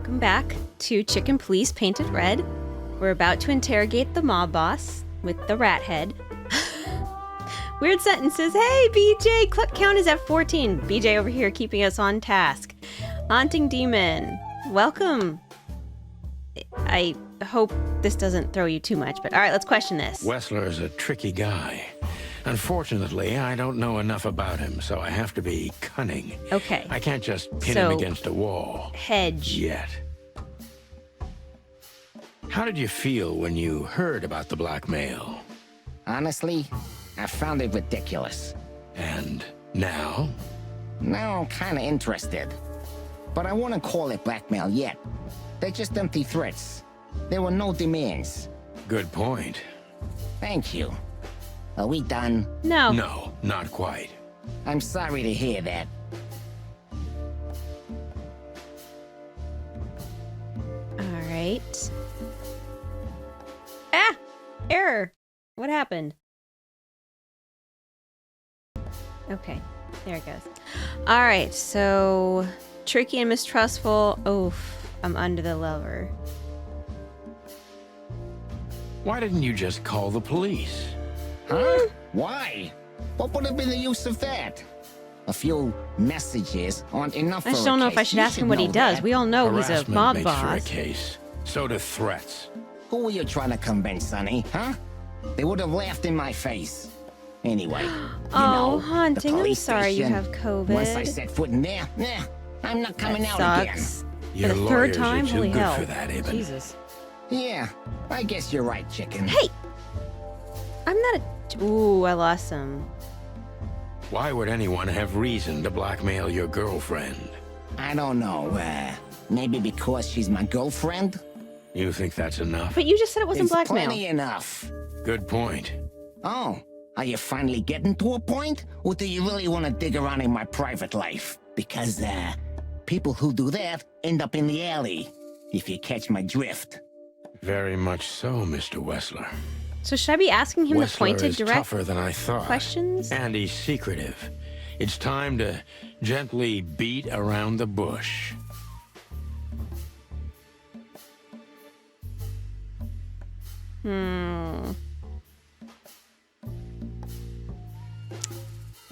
welcome back to Chicken Police Painted Red. We're about to interrogate the mob boss with the rat head. Weird sentences. Hey, BJ, Cluck count is at 14. BJ over here keeping us on task. Haunting Demon, welcome. I hope this doesn't throw you too much, but all right, let's question this. Wessler is a tricky guy. Unfortunately, I don't know enough about him, so I have to be cunning. Okay. I can't just pin him against a wall. Hedge. Yet. How did you feel when you heard about the blackmail? Honestly, I found it ridiculous. And now? Now I'm kinda interested. But I wouldn't call it blackmail yet. They're just empty threats. There were no demands. Good point. Thank you. Are we done? No. No, not quite. I'm sorry to hear that. All right. Ah! Error! What happened? Okay, there it goes. All right, so tricky and mistrustful. Oof, I'm under the lever. Why didn't you just call the police? Huh? Why? What would have been the use of that? A few messages aren't enough for I just don't know if I should ask him what he does. We all know he's a Harassment mob makes boss. for a case. So do threats. Who were you trying to convince, Sonny? Huh? They would have laughed in my face. Anyway, Oh, the Haunting, I'm police sorry you station, have COVID. Once I set foot in there, I'm not coming That out sucks. Your For the third lawyers time? are too Holy good hell. for that, Eben. Jesus. again. Yeah, I guess you're right, chicken. Hey! I'm not a... Ooh, I lost some. Why would anyone have reason to blackmail your girlfriend? I don't know, maybe because she's my girlfriend? You think that's enough? But you just said it wasn't It's blackmail. plenty enough. Good point. Oh, are you finally getting to a point? Or do you really want to dig around in my private life? Because, people who do that end up in the alley, if you catch my drift. Very much so, Mr. Wessler. So should I be asking him the Wessler pointed, is direct tougher than I thought. questions? And he's secretive. It's time to gently beat around the bush.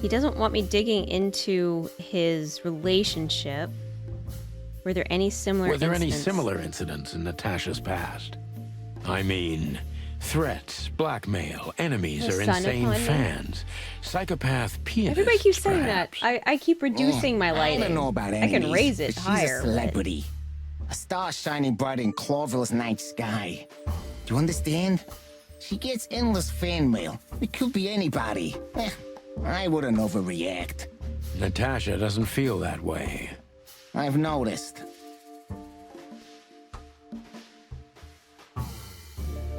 He doesn't want me digging into his relationship. Were there any similar Were there any incidents? similar incidents in Natasha's past? I mean, threats, blackmail, enemies, The or son insane upon me? fans, psychopath pianists. Everybody keeps saying that. perhaps. I keep reducing my lighting. I don't know about I enemies, can raise it but higher. She's a celebrity. A star shining bright in Clover's night sky. Do you understand? She gets endless fan mail. It could be anybody. I wouldn't overreact. Natasha doesn't feel that way. I've noticed.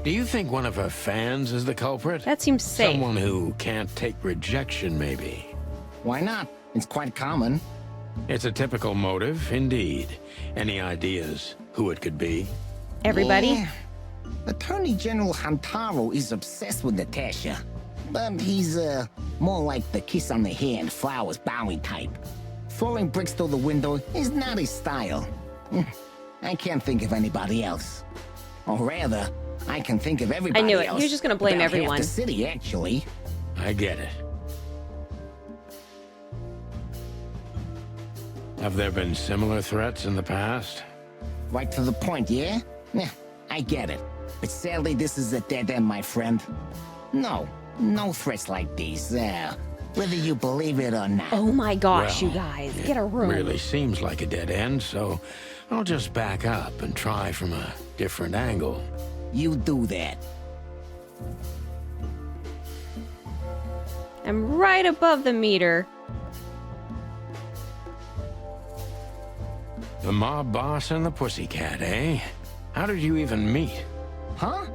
Do you think one of her fans is the culprit? That seems safe. Someone who can't take rejection, maybe. Why not? It's quite common. It's a typical motive, indeed. Any ideas who it could be? Everybody? Yeah. Attorney General Hantaro is obsessed with Natasha. But he's, more like the kiss on the hand, flowers bowing type. Throwing bricks through the window is not his style. I can't think of anybody else. Or rather, I can think of everybody I knew it. else. He was just gonna blame About half everyone. the city, actually. I get it. Have there been similar threats in the past? Right to the point, yeah? Yeah, I get it. But sadly, this is a dead end, my friend. No threats like these, whether you believe it or not. Oh my gosh, Well, you guys. it Get a room. really seems like a dead end, so I'll just back up and try from a different angle. You do that. I'm right above the meter. The mob boss and the pussycat, eh? How did you even meet? Huh?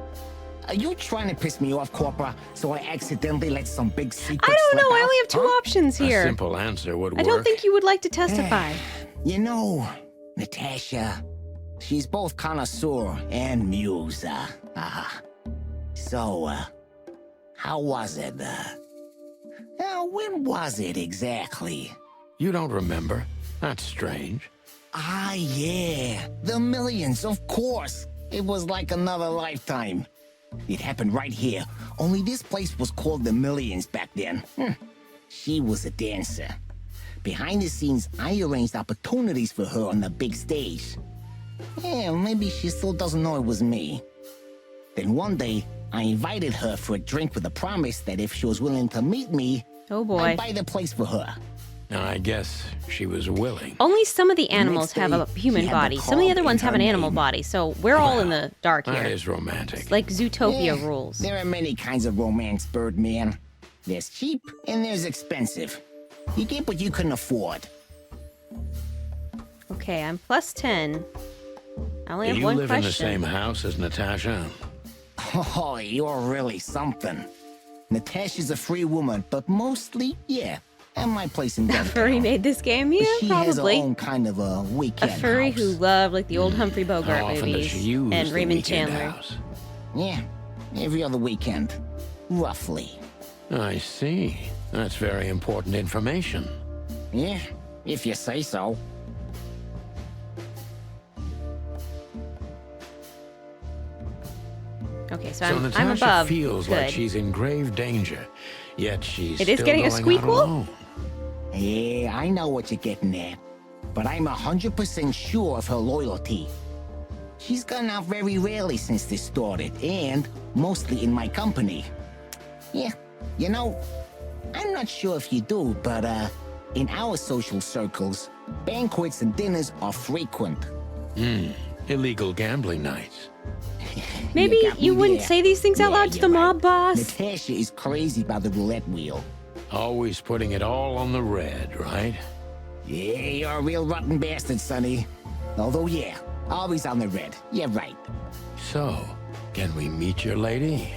Are you trying to piss me off, Corpora, so I accidentally let some big secret I don't slip know. I out? only have two Huh? options A here. simple answer would work. I don't think you would like to testify. You know, Natasha, she's both connoisseur and muse. So, how was it? When was it exactly? You don't remember? That's strange. Ah, yeah. The Millions, of course. It was like another lifetime. It happened right here. Only this place was called the Millions back then. She was a dancer. Behind the scenes, I arranged opportunities for her on the big stage. Yeah, maybe she still doesn't know it was me. Then one day, I invited her for a drink with a promise that if she was willing to meet me, Oh boy. I'd buy the place for her. I guess she was willing. Only some of the animals next have a day, human she had the body. Some of the other club ones in have her an animal name. body, so we're all in the dark That here. is romantic. It's like Zootopia Yeah, rules. There are many kinds of romance, Birdman. There's cheap and there's expensive. You get what you can afford. Okay, I'm plus 10. I only Do have you one live question. in the same house as Natasha? Oh, you're really something. Natasha's a free woman, but mostly, yeah, at my place in Denver. Furry made this game? Yeah, She has her probably. own kind of a A weekend furry house. who loved like the old Humphrey Bogart How often movies does she use and the Raymond weekend Chandler. house? Yeah, every other weekend. Roughly. I see. That's very important information. Yeah, if you say so. Okay, so, So I'm Natasha above. feels Good. like she's in grave danger, yet she's It is still getting a going out squeakle? alone. Yeah, I know what you're getting at. But I'm 100% sure of her loyalty. She's gone out very rarely since this started, and mostly in my company. Yeah, you know, I'm not sure if you do, but in our social circles, banquets and dinners are frequent. Illegal gambling nights. Maybe got me you wouldn't there. say these things out Yeah, loud to the you're mob right. boss. Natasha is crazy about the roulette wheel. Always putting it all on the red, right? Yeah, you're a real rotten bastard, Sonny. Although, yeah, always on the red. Yeah, right. So, can we meet your lady?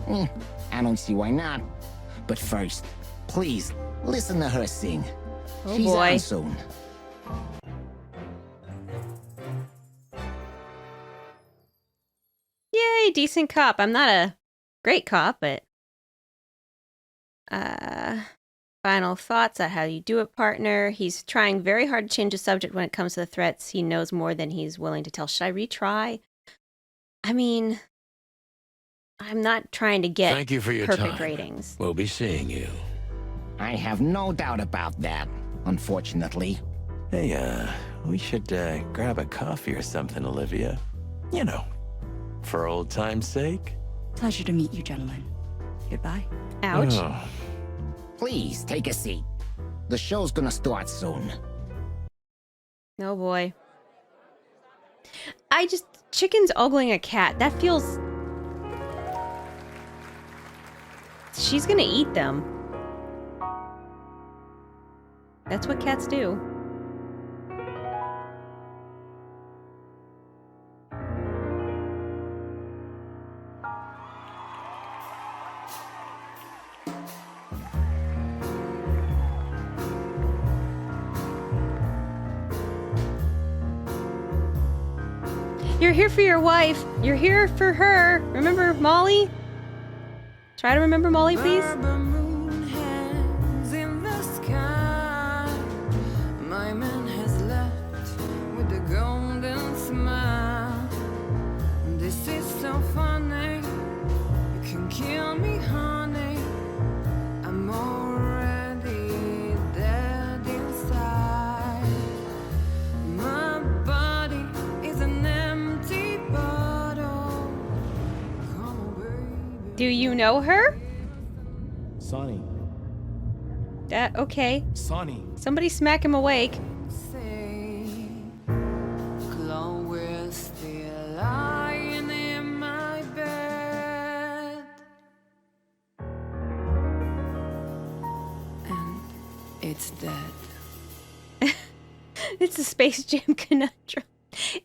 I don't see why not. But first, please, listen to her sing. Oh, She's boy. on soon. Yay, decent cop. I'm not a great cop, but final thoughts on how you do it, partner. He's trying very hard to change the subject when it comes to the threats. He knows more than he's willing to tell. Should I retry? I mean, I'm not trying to get Thank you for your perfect time. ratings. We'll be seeing you. I have no doubt about that, unfortunately. Hey, we should grab a coffee or something, Olivia. You know, for old time's sake. Pleasure to meet you, gentlemen. Goodbye. Ouch. Oh, Please, take a seat. The show's gonna start soon. Oh boy. Chickens ogling a cat. That feels... She's gonna eat them. That's what cats do. You're here for your wife. You're here for her. Remember Molly? Try to remember Molly, please. Rubber moon hangs in the sky. My man has left with a golden smile. This is so funny. You can kill me, honey. I'm already dead inside. My body is an empty bottle. Come on, baby. Do you know her? Sonny. Okay. Sonny. Somebody smack him awake. Say, Chloe's still lying in my bed, and it's dead. It's a Space Jam conundrum.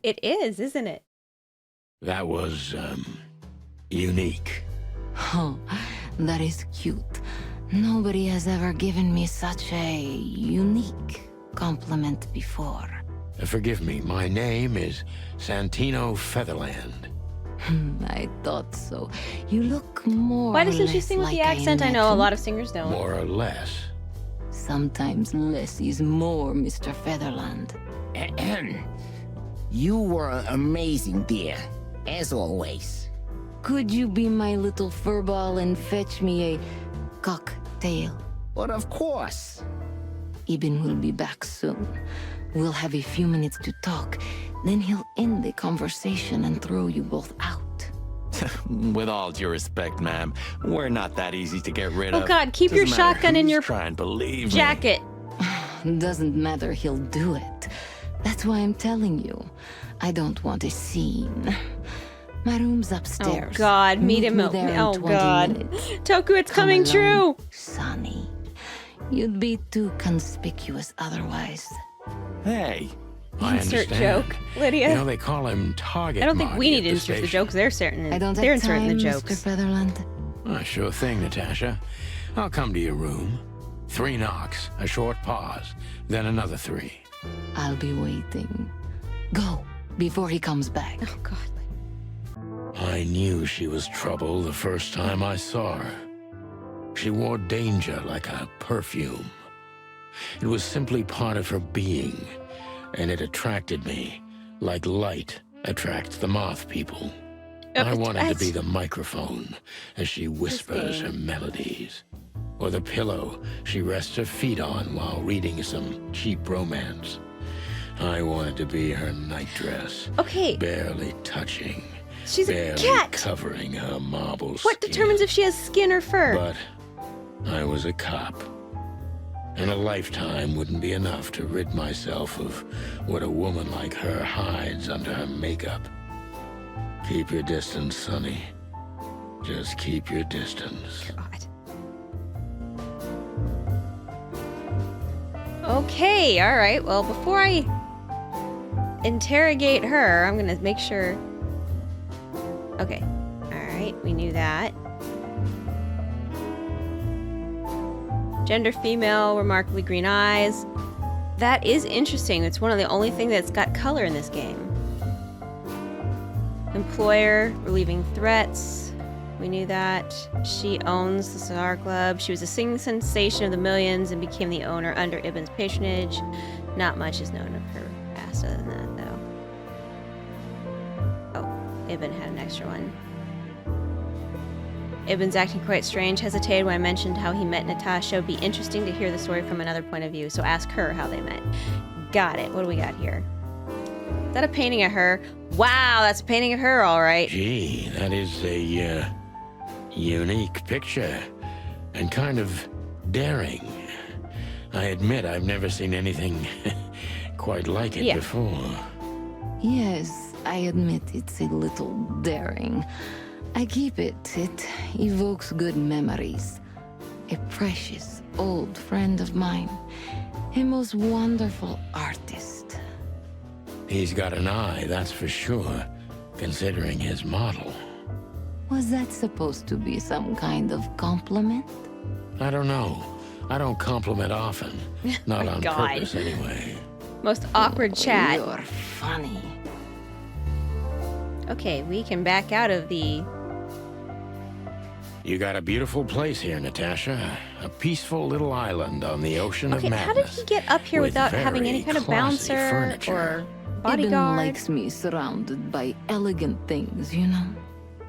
It is, isn't it? that was, unique. Oh, that is cute. Nobody has ever given me such a unique compliment before. Forgive me, my name is Santino Featherland. I thought so. You look more Why or doesn't she less sing with the like accent? I know a imagine. lot of singers don't. More or less. Sometimes less is more, Mr. Featherland. You were amazing, dear, as always. Could you be my little furball and fetch me a cocktail? But of course. Ibn will be back soon. We'll have a few minutes to talk. Then he'll end the conversation and throw you both out. With all due respect, ma'am, we're not that easy to get rid of. Oh God, keep your Doesn't matter shotgun in who's your trying, believe me. jacket. Doesn't matter, he'll do it. That's why I'm telling you. I don't want a scene. My room's upstairs. Oh God, meet him. me there in Oh 20 God. minutes. Toku, it's Come coming along, true. Sonny. You'd be too conspicuous otherwise. Hey, I Insert understand. joke, Lydia. You know, they call him target I don't think we Marty need at to the insert the station. jokes. They're certain. I don't They're have inserting time, the Mr. jokes. Featherland. Sure thing, Natasha. I'll come to your room. 3 knocks, a short pause, then another 3. I'll be waiting. Go, before he comes back. Oh God. I knew she was trouble the first time I saw her. She wore danger like a perfume. It was simply part of her being, and it attracted me, like light attracts the moth people. I wanted to be the microphone as she whispers her melodies, or the pillow she rests her feet on while reading some cheap romance. I wanted to be her nightdress, Okay. barely touching, She's a barely cat. covering her marble What skin. determines if she has skin or fur? But I was a cop, and a lifetime wouldn't be enough to rid myself of what a woman like her hides under her makeup. Keep your distance, Sonny. Just keep your distance. God. Okay, all right. Well, before I interrogate her, I'm gonna make sure. Okay. All right, we knew that. Gender female, remarkably green eyes. That is interesting. It's one of the only things that's got color in this game. Employer, relieving threats. We knew that. She owns the cigar club. She was a singing sensation of the millions and became the owner under Ibn's patronage. Not much is known of her past other than that, though. Oh, Ibn had an extra one. Ibn's acting quite strange, hesitated when I mentioned how he met Natasha. It'd be interesting to hear the story from another point of view, so ask her how they met. Got it. What do we got here? Is that a painting of her? Wow, that's a painting of her, all right. Gee, that is a unique picture, and kind of daring. I admit I've never seen anything quite like it before. Yes, I admit it's a little daring. I keep it. It evokes good memories. A precious old friend of mine. A most wonderful artist. He's got an eye, that's for sure, considering his model. Was that supposed to be some kind of compliment? I don't know. I don't compliment often. Not on God. purpose, anyway. Most awkward chat. You're funny. Okay, we can back out of the... You got a beautiful place here, Natasha. A peaceful little island on the ocean Okay, of how madness. did he get up here with without having any very kind of classy bouncer furniture. or Ibn bodyguard? likes me surrounded by elegant things, you know?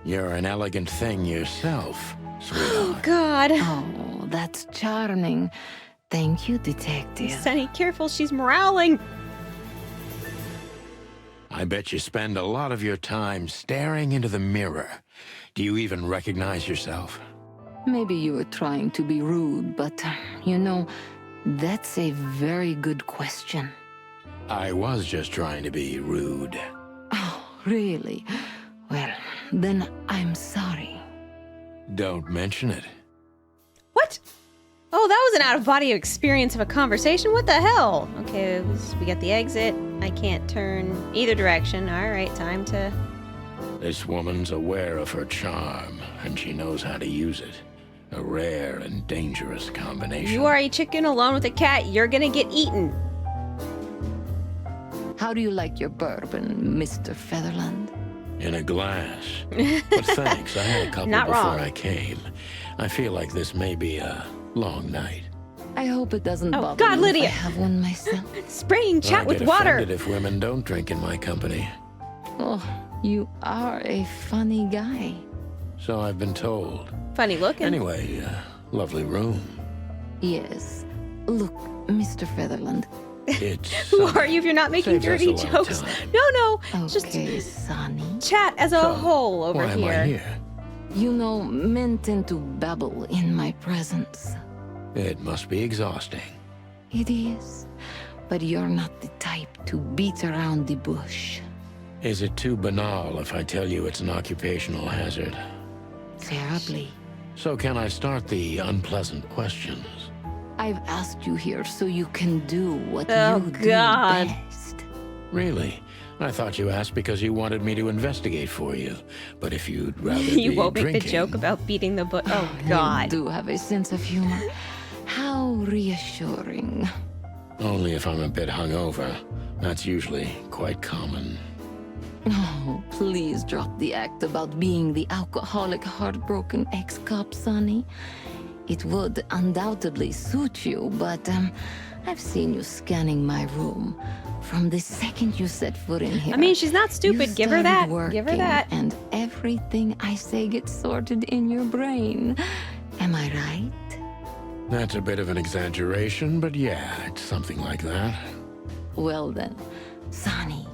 You're an elegant thing yourself, Oh, sweetheart. God. Oh, that's charming. Thank you, detective. Sonny, careful, she's growling. I bet you spend a lot of your time staring into the mirror. Do you even recognize yourself? Maybe you were trying to be rude, but, you know, that's a very good question. I was just trying to be rude. Oh, really? Well, then I'm sorry. Don't mention it. What? Oh, that was an out-of-body experience of a conversation? What the hell? Okay, we got the exit. I can't turn either direction. All right, time to... This woman's aware of her charm, and she knows how to use it. A rare and dangerous combination. You are a chicken alone with a cat. You're gonna get eaten. How do you like your bourbon, Mr. Featherland? In a glass. But thanks, I had a couple Not before wrong. I came. I feel like this may be a long night. I hope it doesn't Oh, bother God, you Lydia. if I have one myself. Spraying chat I with get water. offended if women don't drink in my company. Oh, you are a funny guy. So I've been told. Funny looking. Anyway, lovely room. Yes. Look, Mr. Featherland. It's Who are you if you're not making Saves us dirty a lot of jokes? time. No, it's Okay, just Sonny. chat as a So, whole over why am I here? You know, men tend to babble in my presence. It must be exhausting. It is. But you're not the type to beat around the bush. Is it too banal if I tell you it's an occupational hazard? Terribly. So can I start the unpleasant questions? I've asked you here so you can do what Oh, you God. do best. Really? I thought you asked because you wanted me to investigate for you. But if you'd rather you be won't make drinking, the joke about beating the bush. Oh, You God. do have a sense of humor. How reassuring. only if I'm a bit hungover. That's usually quite common. Oh, please drop the act about being the alcoholic, heartbroken ex-cop, Sonny. It would undoubtedly suit you, but I've seen you scanning my room. From the second you set foot in here. I mean, she's not you stupid. Give her started that. Give her working, that. And everything I say gets sorted in your brain. Am I right? That's a bit of an exaggeration, but yeah, it's something like that. Well then, Sonny,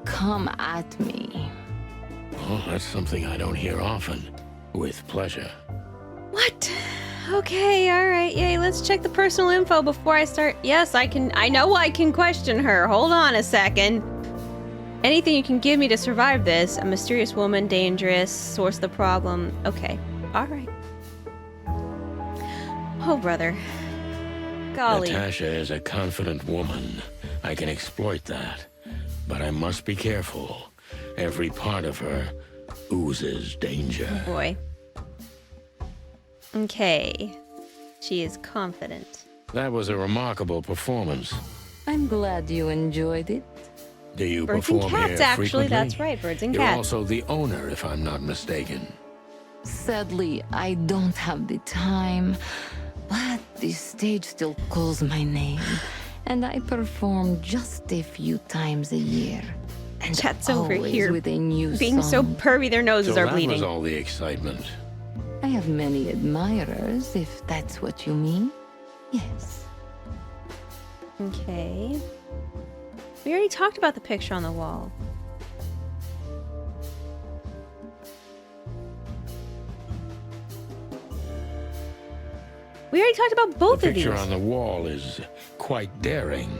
come at me. Oh, that's something I don't hear often. With pleasure. What? Okay, all right. Yay, let's check the personal info before I start. Yes, I know I can question her. Hold on a second. Anything you can give me to survive this? A mysterious woman, dangerous, source of the problem. Okay, all right. Oh, brother. Golly. Natasha is a confident woman. I can exploit that. But I must be careful. Every part of her oozes danger. Boy. Okay. She is confident. That was a remarkable performance. I'm glad you enjoyed it. Do you Birds and perform cats, here actually. frequently? That's right, birds and You're cats. also the owner, if I'm not mistaken. Sadly, I don't have the time, but the stage still calls my name, and I perform just a few times a year. And Chat's over always here with a new being so song. pervy, their noses So are that bleeding. was all the excitement. I have many admirers, if that's what you mean. Yes. Okay. We already talked about the picture on the wall. We already talked about both The of these. picture on the wall is quite daring.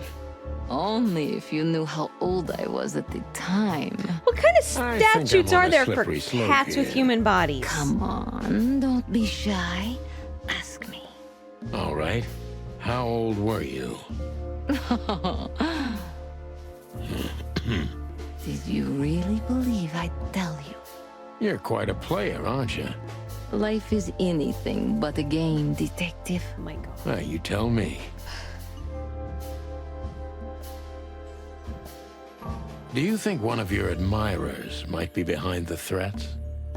Only if you knew how old I was at the time. What kind of I think I'm statutes on are a there for slippery slope cats with here. human bodies? Come on, don't be shy. Ask me. All right. How old were you? Did you really believe I'd tell you? You're quite a player, aren't you? Life is anything but a game, detective. Oh my god. Well, you tell me. Do you think one of your admirers might be behind the threats?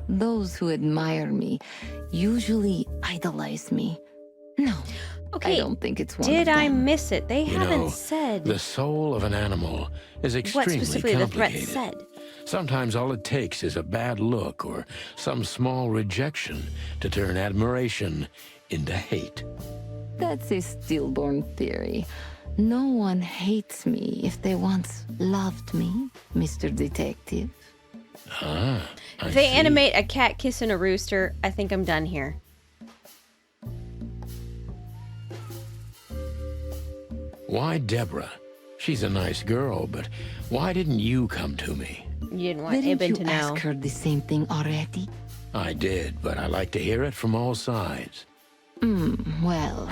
Those who admire me usually idolize me. No, Okay, I don't think it's one did of I them. miss it? They You haven't know, said The soul of an animal is what extremely specifically the threat complicated. said. Sometimes all it takes is a bad look or some small rejection to turn admiration into hate. That's a stillborn theory. No one hates me if they once loved me, Mr. Detective. Ah, I If they see. animate a cat kissing a rooster, I think I'm done here. Why Deborah? She's a nice girl, but why didn't you come to me? You didn't want Didn't Ibn you to know. ask her the same thing already? I did, but I like to hear it from all sides. Well,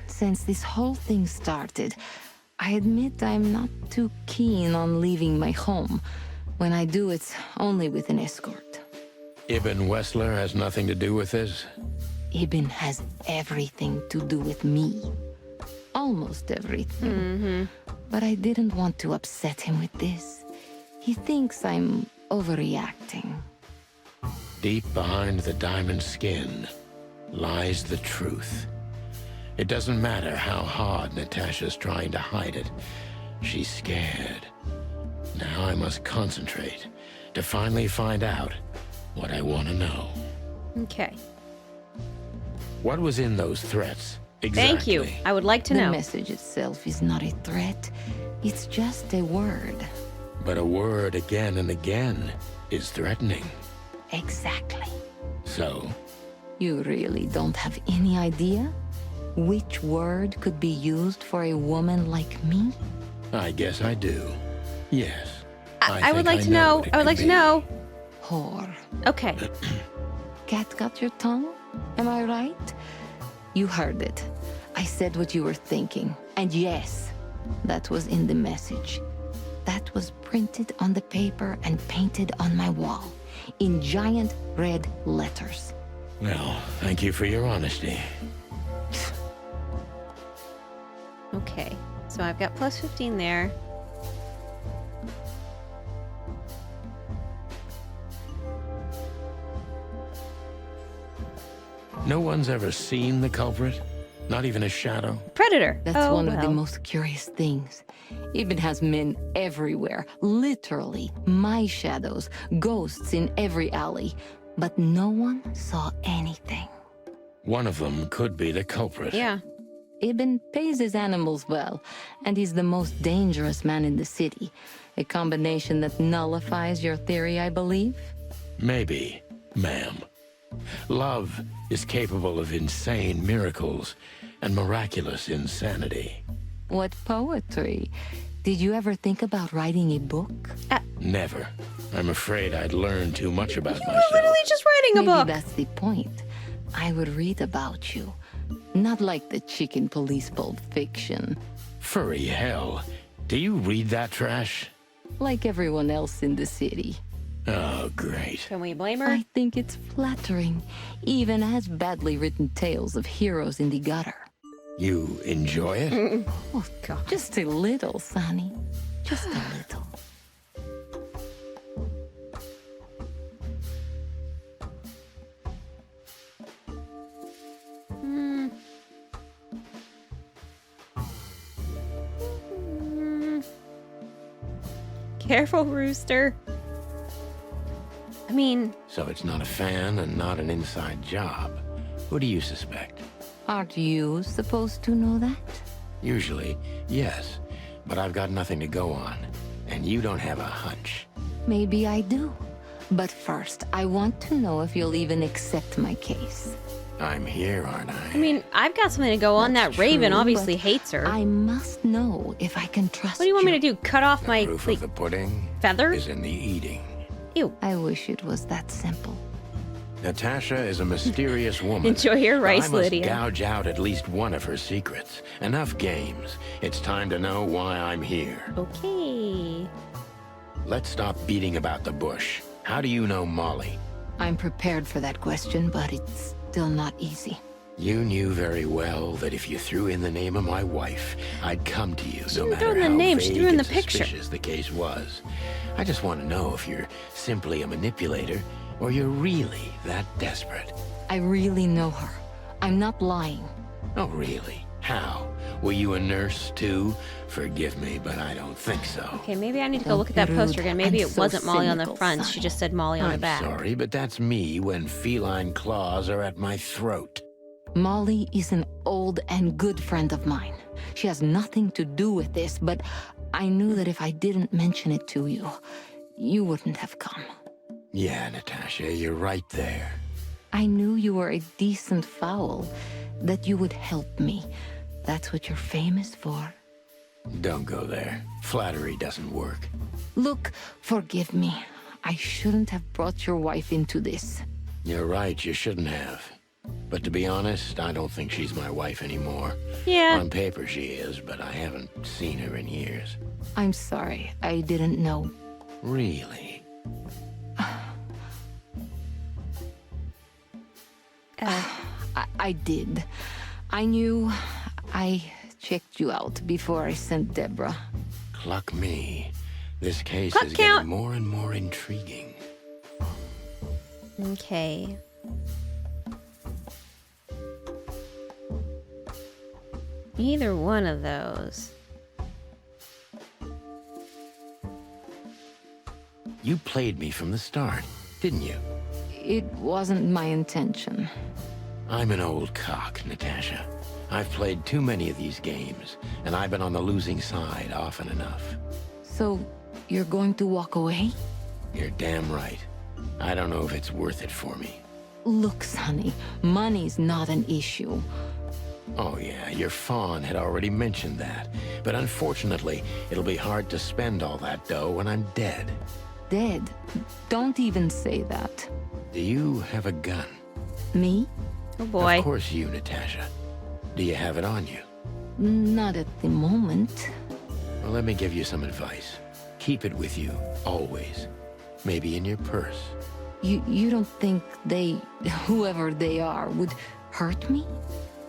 since this whole thing started, I admit I'm not too keen on leaving my home. When I do, it's only with an escort. Ibn Wessler has nothing to do with this? Ibn has everything to do with me. Almost everything. But I didn't want to upset him with this. He thinks I'm overreacting. Deep behind the diamond skin lies the truth. It doesn't matter how hard Natasha's trying to hide it. She's scared. Now I must concentrate to finally find out what I want to know. Okay. What was in those threats? Exactly. Thank you. I would like to The know. message itself is not a threat. It's just a word. But a word again and again is threatening. Exactly. So, You really don't have any idea which word could be used for a woman like me? I guess I do. Yes. I would think like to know know. what it I would could like to be. know. Whore. Okay. Cat got your tongue? Am I right? You heard it. I said what you were thinking. And yes, that was in the message. That was printed on the paper and painted on my wall in giant red letters. Well, thank you for your honesty. Okay. So I've got plus 15 there. No one's ever seen the culprit? Not even a shadow? Predator. That's oh, one of the well. most curious things. Even has men everywhere, literally, my shadows, ghosts in every alley. But no one saw anything. One of them could be the culprit. Yeah. Ibn pays his animals well, and he's the most dangerous man in the city. A combination that nullifies your theory, I believe? Maybe, ma'am. Love is capable of insane miracles and miraculous insanity. What poetry. Did you ever think about writing a book? Never. I'm afraid I'd learn too much about You were myself. literally just writing a Maybe book. that's the point. I would read about you. Not like the chicken police pulp fiction. Furry hell. Do you read that trash? Like everyone else in the city. Oh, great. Can we blame her? I think it's flattering, even as badly written tales of heroes in the gutter. You enjoy it? Oh, God. Just a little, Sonny. Just a little. Careful, Rooster. I mean, So it's not a fan and not an inside job. Who do you suspect? Aren't you supposed to know that? Usually, yes. But I've got nothing to go on. And you don't have a hunch. Maybe I do. But first, I want to know if you'll even accept my case. I'm here, aren't I? I mean, I've got something to go on. That's That Raven true, obviously but hates her. I must know if I can trust What do you want me to do? Cut off my Proof like, of the pudding feather? is in the eating. Ew. I wish it was that simple. Natasha is a mysterious woman. Enjoy your but rice, I must Lydia. gouge out at least one of her secrets. Enough games. It's time to know why I'm here. Okay. Let's stop beating about the bush. How do you know Molly? I'm prepared for that question, but it's still not easy. You knew very well that if you threw in the name of my wife, I'd come to you, She no didn't throw matter in the how name, she vague threw in and the picture. suspicious the case was. I just want to know if you're simply a manipulator or you're really that desperate. I really know her. I'm not lying. Oh, really? How? Were you a nurse, too? Forgive me, but I don't think so. Okay, maybe I need to go Don't look at that be poster rude. again. Maybe I'm it so wasn't Molly on the cynical, front. son. She just said Molly on the I'm back. sorry, but that's me when feline claws are at my throat. Molly is an old and good friend of mine. She has nothing to do with this, but I knew that if I didn't mention it to you, you wouldn't have come. Yeah, Natasha, you're right there. I knew you were a decent fowl, that you would help me. That's what you're famous for. Don't go there. Flattery doesn't work. Look, forgive me. I shouldn't have brought your wife into this. You're right, you shouldn't have. But to be honest, I don't think she's my wife anymore. Yeah. On paper she is, but I haven't seen her in years. I'm sorry, I didn't know. Really? I did. I knew. I checked you out before I sent Deborah. Cluck me. This case Cluck is count. getting more and more intriguing. Okay. Either one of those. You played me from the start, didn't you? It wasn't my intention. I'm an old cock, Natasha. I've played too many of these games, and I've been on the losing side often enough. So, you're going to walk away? You're damn right. I don't know if it's worth it for me. Look, Sonny, money's not an issue. Oh yeah, your fawn had already mentioned that. But unfortunately, it'll be hard to spend all that dough when I'm dead. Dead? Don't even say that. Do you have a gun? Me? Oh boy. Of course you, Natasha. Do you have it on you? Not at the moment. Well, let me give you some advice. Keep it with you, always. Maybe in your purse. You don't think they, whoever they are, would hurt me?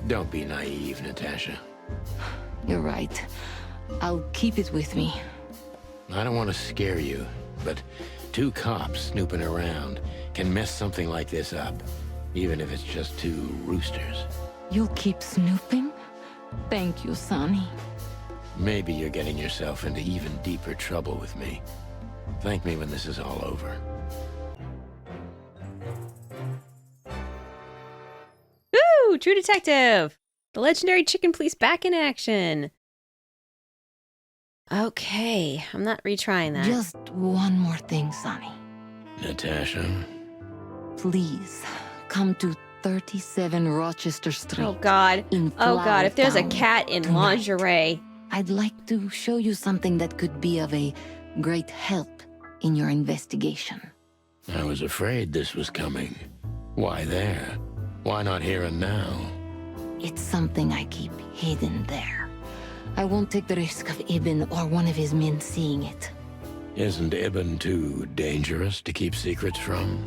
Don't be naive, Natasha. You're right. I'll keep it with me. I don't want to scare you, but 2 cops snooping around can mess something like this up, even if it's just 2 roosters. You'll keep snooping? Thank you, Sonny. Maybe you're getting yourself into even deeper trouble with me. Thank me when this is all over. Woo! True Detective! The legendary chicken police back in action. Okay, I'm not retrying that. Just one more thing, Sonny. Natasha? Please, come to 37 Rochester Street. Oh god. In Oh god, if there's a Flowertown cat in tonight. lingerie. I'd like to show you something that could be of a great help in your investigation. I was afraid this was coming. Why there? Why not here and now? It's something I keep hidden there. I won't take the risk of Ibn or one of his men seeing it. Isn't Ibn too dangerous to keep secrets from?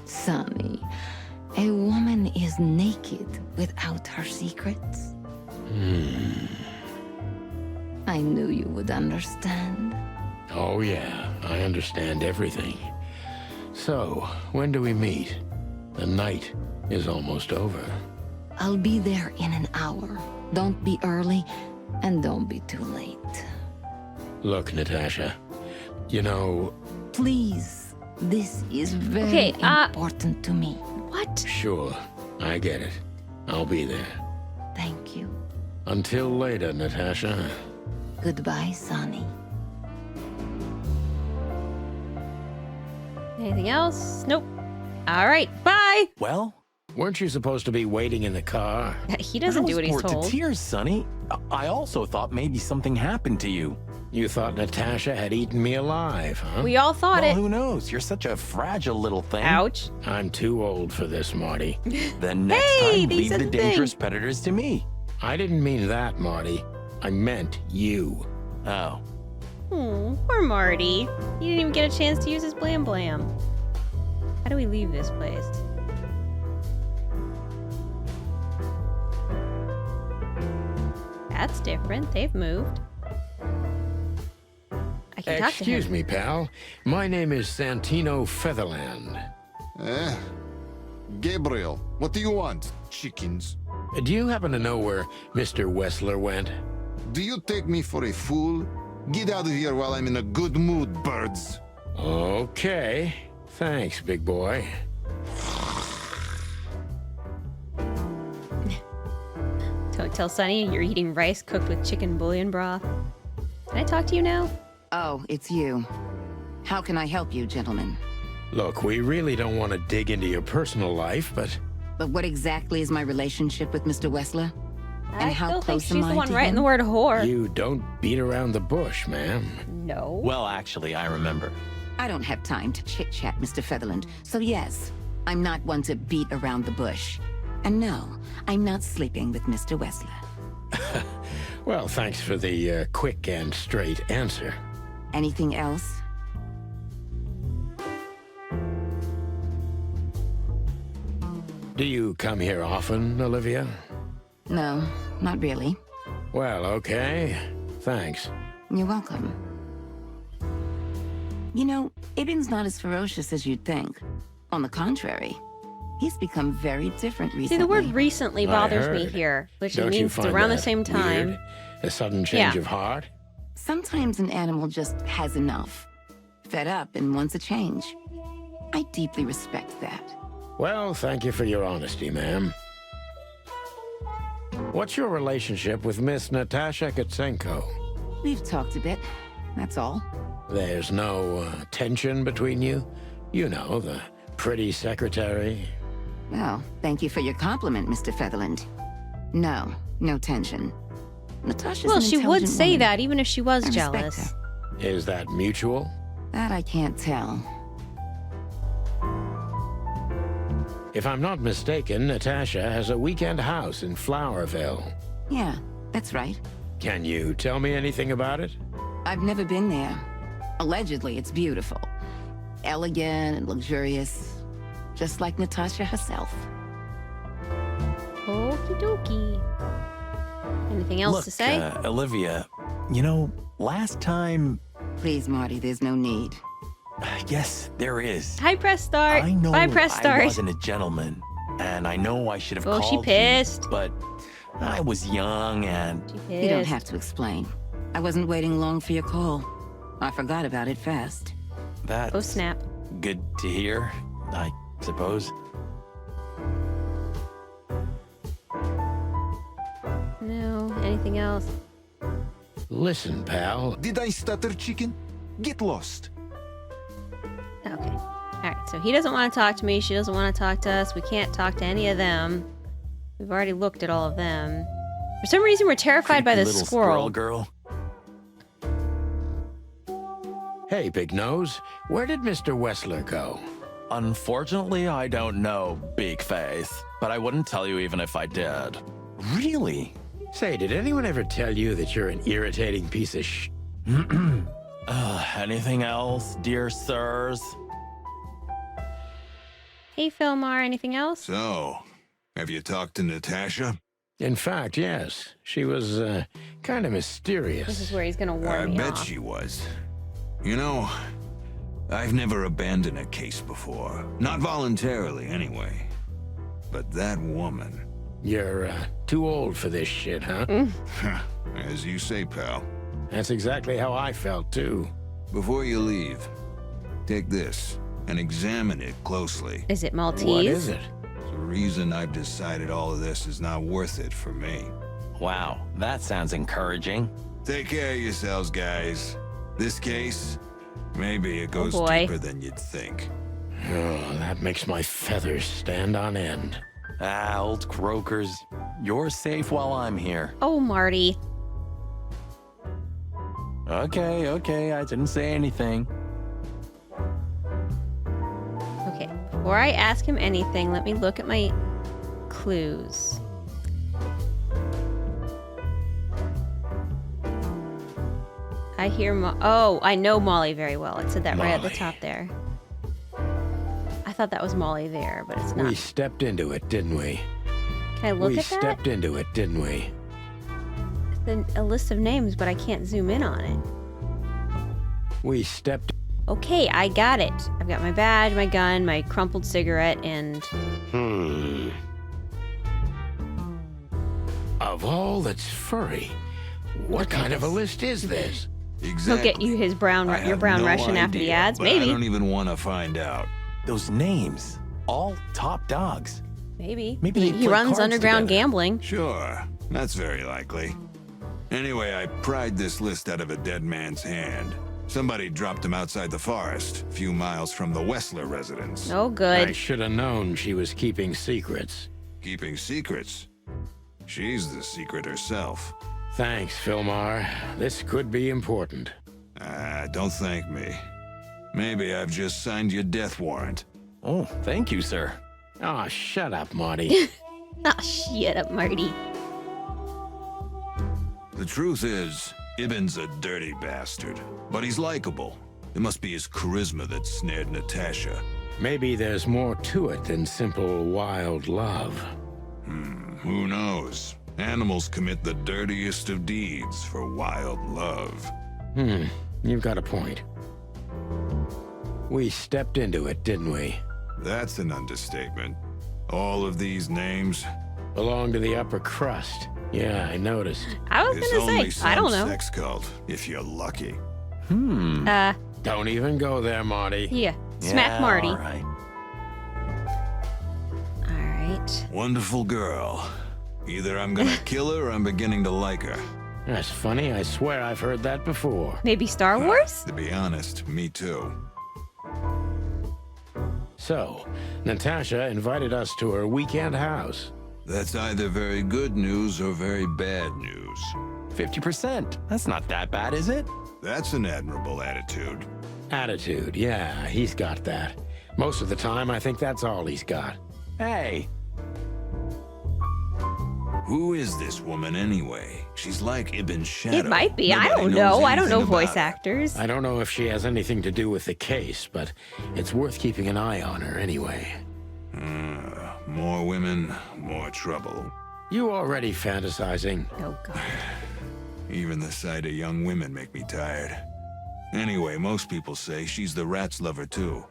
Sonny, a woman is naked without her secrets. I knew you would understand. Oh yeah, I understand everything. So, when do we meet? The night is almost over. I'll be there in an hour. Don't be early, and don't be too late. Look, Natasha, you know... Please, this is very important to me. What? Sure, I get it. I'll be there. Thank you. Until later, Natasha. Goodbye, Sonny. Anything else? Nope. Alright, bye! Well, Weren't you supposed to be waiting in the car? He doesn't do what he's I was bored told. to tears, Sonny. I also thought maybe something happened to you. You thought Natasha had eaten me alive, huh? We all thought Well, it. who knows? You're such a fragile little thing. Ouch. I'm too old for this, Marty. Then next Hey, time, they leave said the the thing. dangerous predators to me. I didn't mean that, Marty. I meant you. Oh. Poor Marty. He didn't even get a chance to use his blam blam. How do we leave this place? That's different. They've moved. I can talk to Excuse him. me, pal. My name is Santino Featherland. Gabriel, what do you want? Chickens. Do you happen to know where Mr. Wessler went? Do you take me for a fool? Get out of here while I'm in a good mood, birds. Okay. Thanks, big boy. Don't tell Sonny you're eating rice cooked with chicken bouillon broth. Can I talk to you now? Oh, it's you. How can I help you, gentlemen? Look, we really don't want to dig into your personal life, but But what exactly is my relationship with Mr. Wessler? And I how still think close she's am the I one to writing him? the word whore. you don't beat around the bush, ma'am. No. Well, actually, I remember. I don't have time to chit-chat, Mr. Featherland. So yes, I'm not one to beat around the bush. And no, I'm not sleeping with Mr. Wessler. Well, thanks for the quick and straight answer. Anything else? Do you come here often, Olivia? No, not really. Well, okay. Thanks. You're welcome. You know, Ibn's not as ferocious as you'd think. On the contrary, He's become very different recently. See, the word recently bothers me heard. here, which Don't you means it's find around the that same time. weird? A sudden change of heart? Sometimes an animal just has enough. Fed up and wants a change. I deeply respect that. Well, thank you for your honesty, ma'am. What's your relationship with Miss Natasha Katsenko? We've talked a bit, that's all. There's no tension between you? You know, the pretty secretary. Well, thank you for your compliment, Mr. Featherland. No, no tension. Natasha's Well, an she would intelligent say woman. that even if she was I respect jealous. her. Is that mutual? That I can't tell. If I'm not mistaken, Natasha has a weekend house in Flowerville. Yeah, that's right. Can you tell me anything about it? I've never been there. Allegedly, it's beautiful. Elegant and luxurious. Just like Natasha herself. Okie dokie. Anything else Look, to say? Olivia, you know, last time... Please, Marty, there's no need. Yes, there is. Hi, press start. I know Bye, press I start. wasn't a gentleman, and I know I should have Oh, called she pissed. you, but I was young and... She You don't pissed. have to explain. I wasn't waiting long for your call. I forgot about it fast. That's Oh, snap. good to hear, I suppose. No, anything else? Listen, pal. Did I stutter, chicken? Get lost. Okay. Alright, so he doesn't want to talk to me. She doesn't want to talk to us. We can't talk to any of them. We've already looked at all of them. For some reason, we're terrified by Creepy this little squirrel. girl. Hey, Big Nose. Where did Mr. Wessler go? Unfortunately, I don't know, Big Face, but I wouldn't tell you even if I did. Really? Say, did anyone ever tell you that you're an irritating piece of sh... Anything else, dear sirs? Hey, Philmar, anything else? So, have you talked to Natasha? In fact, yes. She was, kind of mysterious. This is where he's gonna warn I me bet off. she was. You know, I've never abandoned a case before. Not voluntarily, anyway. But that woman... You're, too old for this shit, huh? As you say, pal. That's exactly how I felt, too. Before you leave, take this and examine it closely. Is it Maltese? What is it? It's the reason I've decided all of this is not worth it for me. Wow, that sounds encouraging. Take care of yourselves, guys. This case, maybe it goes boy. deeper than you'd think. Oh, that makes my feathers stand on end. Ah, old croakers. You're safe while I'm here. Oh, Marty. Okay, I didn't say anything. Okay, before I ask him anything, let me look at my clues. I hear oh, I know Molly very well. It said that right at the Molly. top there. I thought that was Molly there, but it's not. We stepped into it, didn't we? Can I look We at that? stepped into it, didn't we? It's a list of names, but I can't zoom in on it. We stepped... Okay, I got it. I've got my badge, my gun, my crumpled cigarette, and... Of all that's furry, what kind of a list is this? Exactly. He'll get you his brown, I your have brown no Russian after the idea, ads, but I don't maybe. even want to find out. Those names, all top dogs. Maybe. Maybe he they he play runs cards underground together. gambling. Sure, that's very likely. Anyway, I pried this list out of a dead man's hand. Somebody dropped him outside the forest, a few miles from the Wessler residence. Oh, I good. should have known she was keeping secrets. Keeping secrets. She's the secret herself. Thanks, Philmar. This could be important. Don't thank me. Maybe I've just signed your death warrant. Oh, thank you, sir. Oh, shut up, Marty. Ah, shut up, Marty. The truth is, Ibn's a dirty bastard, but he's likable. It must be his charisma that snared Natasha. Maybe there's more to it than simple wild love. Who knows? Animals commit the dirtiest of deeds for wild love. You've got a point. We stepped into it, didn't we? That's an understatement. All of these names? Belong to the upper crust. Yeah, I noticed. I was It's gonna only say, I don't some know. sex cult, if you're lucky. Don't even go there, Marty. Yeah, smack Marty. All right. All right. Wonderful girl. Either I'm gonna kill her or I'm beginning to like her. That's funny. I swear I've heard that before. Maybe Star Wars? To be honest, me too. So, Natasha invited us to her weekend house. That's either very good news or very bad news. 50%. That's not that bad, is it? That's an admirable attitude. Attitude, yeah, he's got that. Most of the time, I think that's all he's got. Hey, Who is this woman anyway? She's like Ibn Shadow. It might be. I Nobody don't knows know. I don't know anything voice about her. actors. I don't know if she has anything to do with the case, but it's worth keeping an eye on her anyway. More women, more trouble. You already fantasizing? Oh, God. Even the sight of young women make me tired. Anyway, most people say she's the rat's lover too.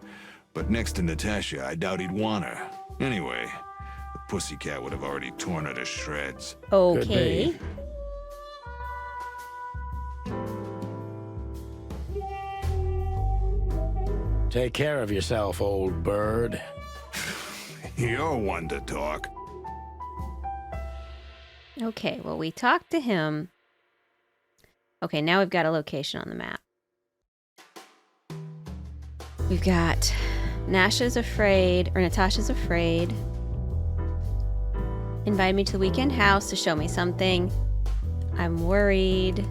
But next to Natasha, I doubt he'd want her. Anyway, the pussycat would have already torn her to shreds. Okay. Take care of yourself, old bird. You're one to talk. Okay, well, we talked to him. Okay, now we've got a location on the map. We've got Natasha's afraid. Invite me to the weekend house to show me something. I'm worried.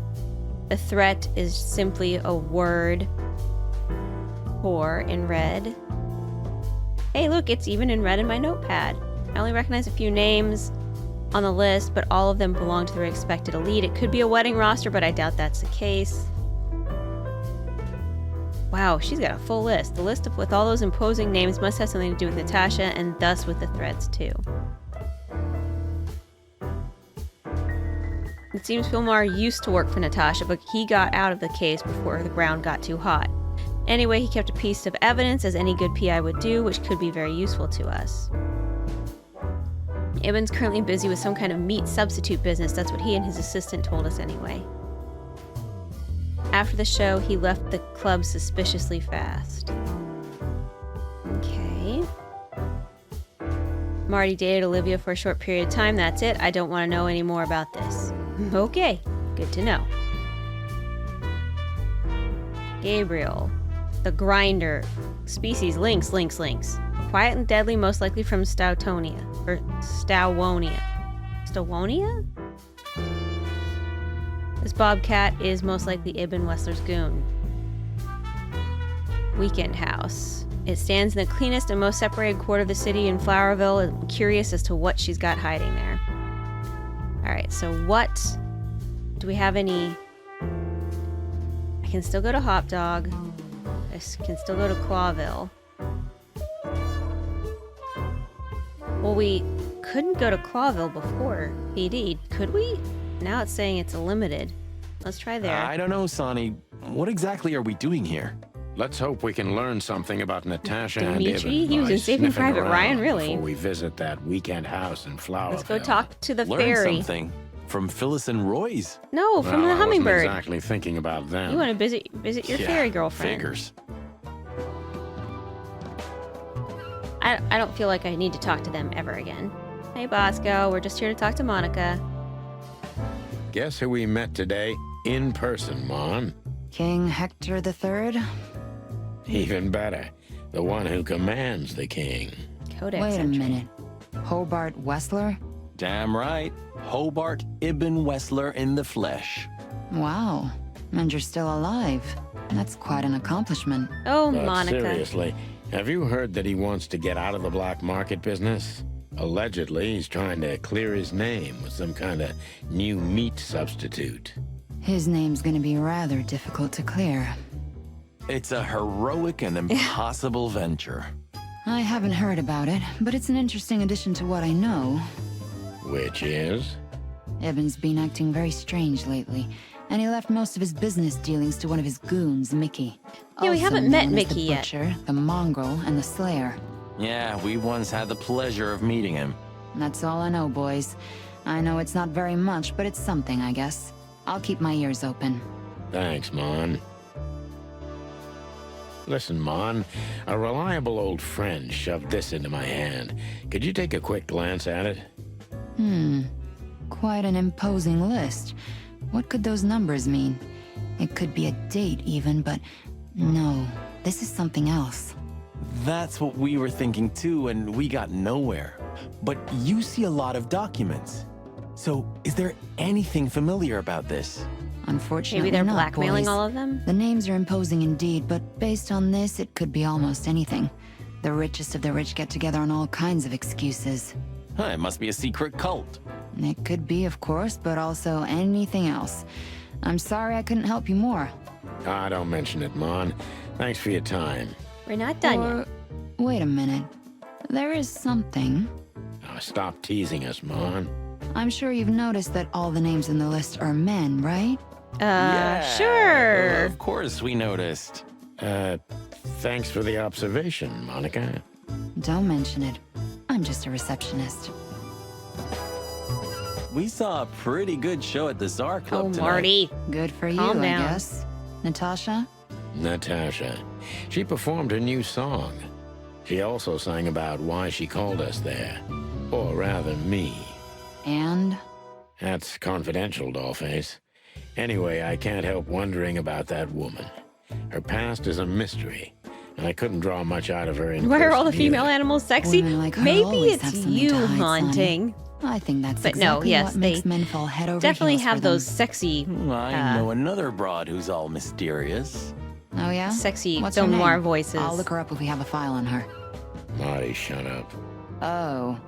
The threat is simply a word. Whore in red. Hey, look, it's even in red in my notepad. I only recognize a few names on the list, but all of them belong to the expected elite. It could be a wedding roster, but I doubt that's the case. Wow, she's got a full list. The list with all those imposing names must have something to do with Natasha, and thus with the threats, too. It seems Filmar used to work for Natasha, but he got out of the case before the ground got too hot. Anyway, he kept a piece of evidence, as any good PI would do, which could be very useful to us. Ibn's currently busy with some kind of meat substitute business. That's what he and his assistant told us anyway. After the show, he left the club suspiciously fast. Okay. Marty dated Olivia for a short period of time. That's it. I don't want to know any more about this. Okay, good to know. Gabriel. The Grinder. Species links. Quiet and deadly, most likely from Stoutonia. Or Stowonia. Stowonia? This bobcat is most likely Ibn Wessler's goon. Weekend house. It stands in the cleanest and most separated quarter of the city in Flowerville. I'm curious as to what she's got hiding there. Alright, so what... Do we have any... I can still go to Hop Dog. I can still go to Clawville. Well, we couldn't go to Clawville before PD, could we? Now it's saying it's a limited. Let's try there. I don't know, Sonny. What exactly are we doing here? Let's hope we can learn something about Natasha and Dimitri? Ibn. He was by in Saving sniffing Private around Ryan, really. Before we visit that weekend house in Flowerville. Let's go talk to the Learn fairy. something from Phyllis and Roy's. No, from Well, the I hummingbird. wasn't exactly thinking about them. You want to visit your Yeah, fairy girlfriend. Figures. I don't feel like I need to talk to them ever again. Hey, Bosco, we're just here to talk to Monica. Guess who we met today in person, Mon? King Hector III? Even better, the one who commands the king. Codex Wait a entry. minute. Hobart Wessler? Damn right. Hobart Ibn Wessler in the flesh. Wow. And you're still alive. That's quite an accomplishment. Oh, But Monica. seriously, have you heard that he wants to get out of the black market business? Allegedly, he's trying to clear his name with some kind of new meat substitute. His name's gonna be rather difficult to clear. It's a heroic and impossible venture. I haven't heard about it, but it's an interesting addition to what I know. Which is? Ibn's been acting very strange lately, and he left most of his business dealings to one of his goons, Mickey. Yeah, we Also haven't met known as Mickey the yet. Butcher, the Mongrel, and the Slayer. Yeah, we once had the pleasure of meeting him. That's all I know, boys. I know it's not very much, but it's something, I guess. I'll keep my ears open. Thanks, Mon. Listen, Mon, a reliable old friend shoved this into my hand. Could you take a quick glance at it? Quite an imposing list. What could those numbers mean? It could be a date even, but no, this is something else. That's what we were thinking too, and we got nowhere. But you see a lot of documents. So, is there anything familiar about this? Unfortunately, Maybe they're not, blackmailing boys. all of them? The names are imposing indeed, but based on this, it could be almost anything. The richest of the rich get together on all kinds of excuses. Huh, it must be a secret cult. It could be, of course, but also anything else. I'm sorry I couldn't help you more. Ah, don't mention it, Mon. Thanks for your time. We're not done yet. Wait a minute. There is something. Oh, stop teasing us, Mon. I'm sure you've noticed that all the names in the list are men, right? Sure. Of course we noticed. Thanks for the observation, Monica. Don't mention it. I'm just a receptionist. We saw a pretty good show at the Czar Club Oh, tonight. Marty. Good for you, Calm I down. guess. Natasha? Natasha. She performed her new song. She also sang about why she called us there. Or rather, me. And? That's confidential, Dollface. Anyway, I can't help wondering about that woman. Her past is a mystery, and I couldn't draw much out of her in Why are all the person female either. animals sexy? Women like her Maybe always have it's something you to hide, Sonny. haunting. I think that's But no, exactly yes, what makes they men fall head over Definitely heels have for them. those sexy, I know another broad who's all mysterious. Oh, yeah? sexy What's her film noir name? voices. I'll look her up if we have a file on her. Marty, shut up. Oh,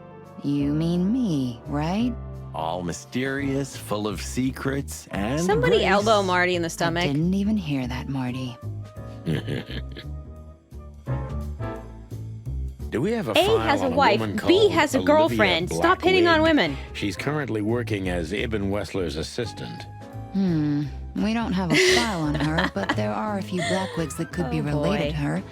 you mean me, right? All mysterious, full of secrets, and Somebody grace. elbow Marty in the I stomach. didn't even hear that, Marty. Do we have a A file has a on wife, woman B called has a Olivia girlfriend. Stop hitting on Blackwig? women. She's currently working as Ibn Wessler's assistant. We don't have a file on her, but there are a few Blackwigs that could be Oh, related boy. to her.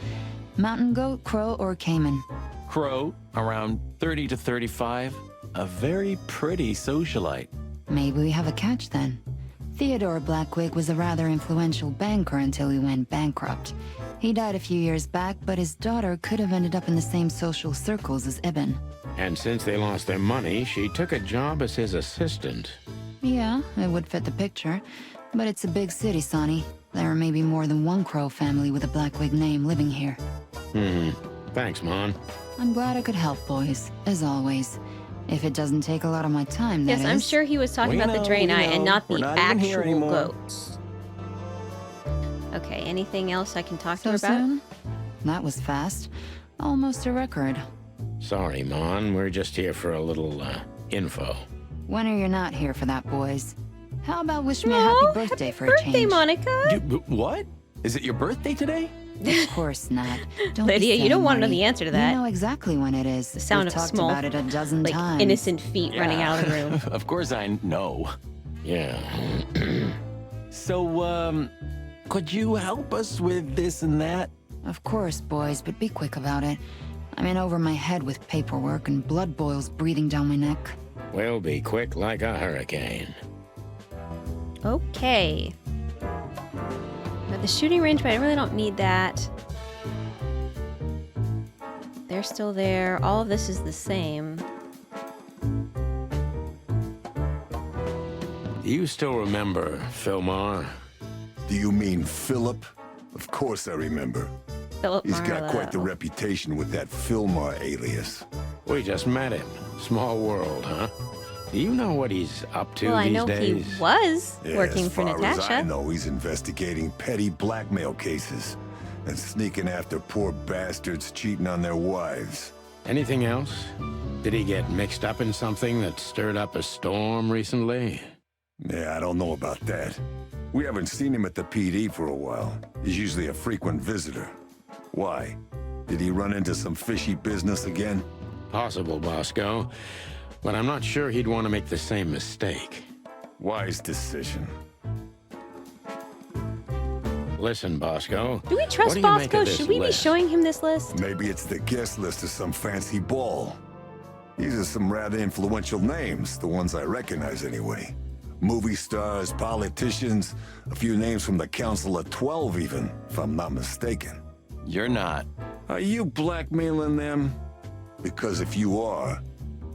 Mountain goat, crow, or caiman. Crow, around 30 to 35. A very pretty socialite. Maybe we have a catch then. Theodore Blackwig was a rather influential banker until he went bankrupt. He died a few years back, but his daughter could have ended up in the same social circles as Ibn. And since they lost their money, she took a job as his assistant. Yeah, it would fit the picture. But it's a big city, Sonny. There may be more than one Crow family with a Blackwig name living here. Thanks, Mon. I'm glad I could help, boys, as always. If it doesn't take a lot of my time, that Yes, I'm is. sure he was talking We about the know, Drain we Eye and know. not We're the not even here actual anymore. goats. Okay, anything else I can talk to So her about? soon? That was fast. Almost a record. Sorry, Mon. We're just here for a little, info. When are you not here for that, boys? How about wish me a No, happy birthday for a Birthday, change? Monica. What? Is it your birthday today? Of course not. Don't Lydia, be you don't silly, want to know Marty. the answer to that. You know exactly when it is. The sound We've of talked small, about it a dozen like times. innocent feet running out of the room. Of course I know. Yeah. So, could you help us with this and that? Of course, boys, but be quick about it. I'm in over my head with paperwork and blood boils breathing down my neck. We'll be quick like a hurricane. Okay. Got the shooting range, but I really don't need that. They're still there. All of this is the same. Do you still remember Philmar? Do you mean Philip? Of course I remember. Philip He's got Marlowe. quite the reputation with that Philmar alias. We just met him. Small world, huh? Do you know what he's up to Well, I these know days? he was Yeah, working as for far as I Natasha. know, he's investigating petty blackmail cases and sneaking after poor bastards cheating on their wives. Anything else? Did he get mixed up in something that stirred up a storm recently? Yeah, I don't know about that. We haven't seen him at the PD for a while. He's usually a frequent visitor. Why? Did he run into some fishy business again? Possible, Bosco. But I'm not sure he'd want to make the same mistake. Wise decision. Listen, Bosco. Do we what trust do you make Bosco? of this Should we be list? showing him this list? Maybe it's the guest list of some fancy ball. These are some rather influential names, the ones I recognize anyway. Movie stars, politicians, a few names from the Council of 12 even, if I'm not mistaken. You're not. Are you blackmailing them? Because if you are,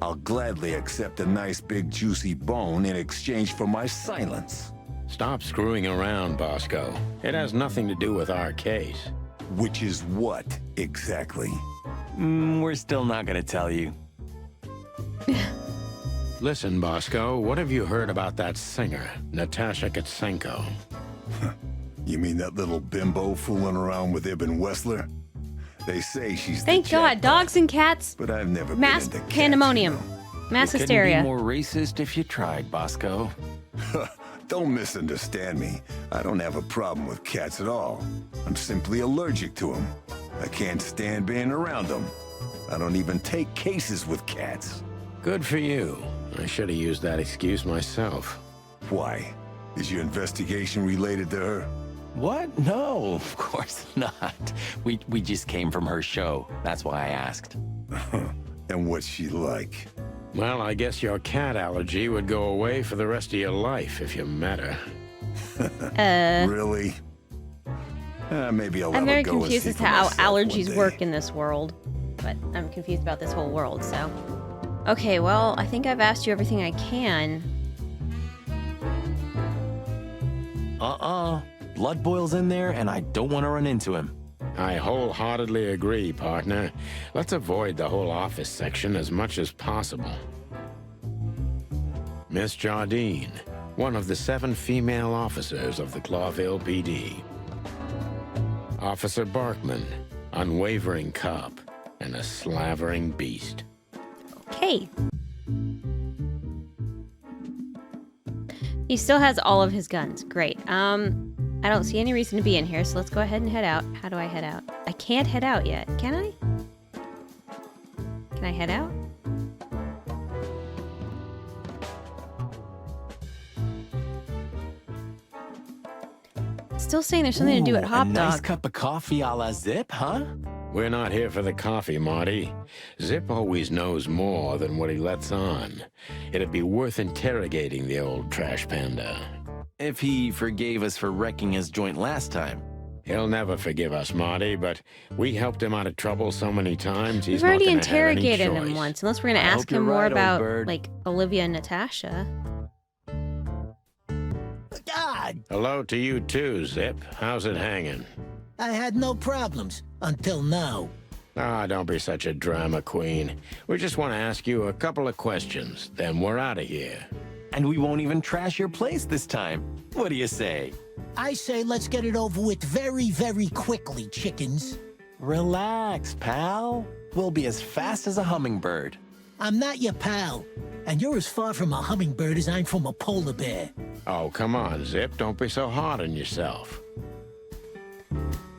I'll gladly accept a nice big juicy bone in exchange for my silence. Stop screwing around, Bosco. It has nothing to do with our case. Which is what, exactly? We're still not gonna tell you. Listen, Bosco, what have you heard about that singer, Natasha Katsenko? You mean that little bimbo fooling around with Ibn Wessler? They say she's Thank the God, jackpot, dogs and cats. but I've never Mass been into cats, pandemonium. you know. Mass You hysteria. couldn't be more racist if you tried, Bosco. Don't misunderstand me. I don't have a problem with cats at all. I'm simply allergic to them. I can't stand being around them. I don't even take cases with cats. Good for you. I should have used that excuse myself. Why? Is your investigation related to her? What? No, of course not. We just came from her show. That's why I asked. And what's she like? Well, I guess your cat allergy would go away for the rest of your life if you met her. Really? Maybe I'll I'm have a very go and confused see as to for how myself one allergies day. work in this world. But I'm confused about this whole world, so. Okay, well, I think I've asked you everything I can. Blood boils in there, and I don't want to run into him. I wholeheartedly agree, partner. Let's avoid the whole office section as much as possible. Miss Jardine, one of the 7 female officers of the Clawville PD. Officer Barkman, unwavering cop and a slavering beast. Okay. He still has all of his guns. Great. I don't see any reason to be in here, so let's go ahead and head out. How do I head out? I can't head out yet. Can I? Can I head out? Still saying there's something to do at Ooh, Hop a Dog. nice cup of coffee a la Zip, huh? We're not here for the coffee, Marty. Zip always knows more than what he lets on. It'd be worth interrogating the old trash panda. If he forgave us for wrecking his joint last time. He'll never forgive us, Marty, but we helped him out of trouble so many times, he's We've already not gonna have any interrogated him choice. once, unless we're gonna I ask hope you're him more right, old about, bird. like, Olivia and Natasha. God, Hello to you too, Zip. How's it hanging? I had no problems until now. Ah, don't be such a drama queen. We just want to ask you a couple of questions, then we're out of here. And we won't even trash your place this time. What do you say? I say let's get it over with very, very quickly, chickens. Relax, pal. We'll be as fast as a hummingbird. I'm not your pal, and you're as far from a hummingbird as I'm from a polar bear. Oh, come on, Zip. Don't be so hard on yourself.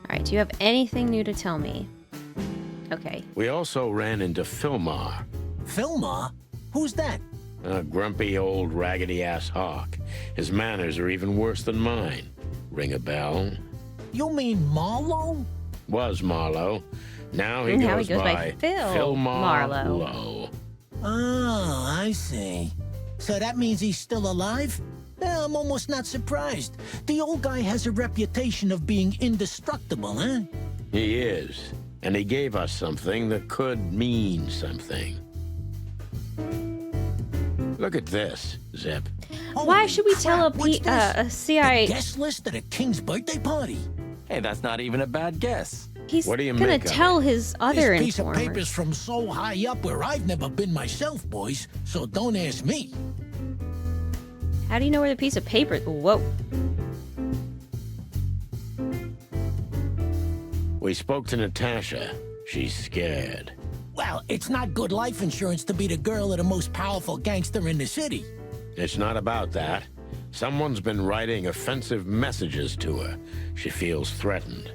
Alright, do you have anything new to tell me? Okay. We also ran into Filmar, Filmar? Who's that? a grumpy old raggedy-ass hawk. His manners are even worse than mine. Ring a bell? You mean Marlowe? Was Marlowe. Now he Now goes, he goes by Phil Marlowe. Lowe. Oh, I see. So that means he's still alive? I'm almost not surprised. The old guy has a reputation of being indestructible, huh? He is. And he gave us something that could mean something. Look at this, Zip. Why Holy should we tell crap, what's this? a CIA... The guest list at a king's birthday party? Hey, that's not even a bad guess. He's What do you gonna make of tell his other This piece of informers. paper's from so high up where I've never been myself, boys, so don't ask me. How do you know where the piece of paper... Whoa. We spoke to Natasha. She's scared. Well, it's not good life insurance to be the girl of the most powerful gangster in the city. It's not about that. Someone's been writing offensive messages to her. She feels threatened.